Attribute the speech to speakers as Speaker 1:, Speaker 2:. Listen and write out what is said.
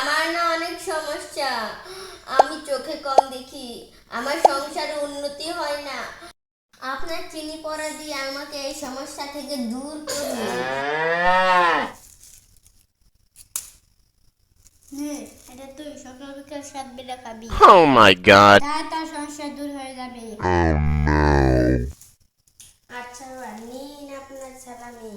Speaker 1: আমার না অনেক সমস্যা। আমি চোখে কম দেখি, আমার সংসারে উন্নতি হয় না। আপনার চিনি পড়া দিয়ে আমাকে এই সমস্যা থেকে দূর করুন। এটা তুই সকাল বিকাল 7 বেলা খাবি।
Speaker 2: Oh my god.
Speaker 1: তাই তার সমস্যা দূর হয়ে যাবে।
Speaker 2: Oh no.
Speaker 1: আচ্ছা, নিন আপনার সালামি।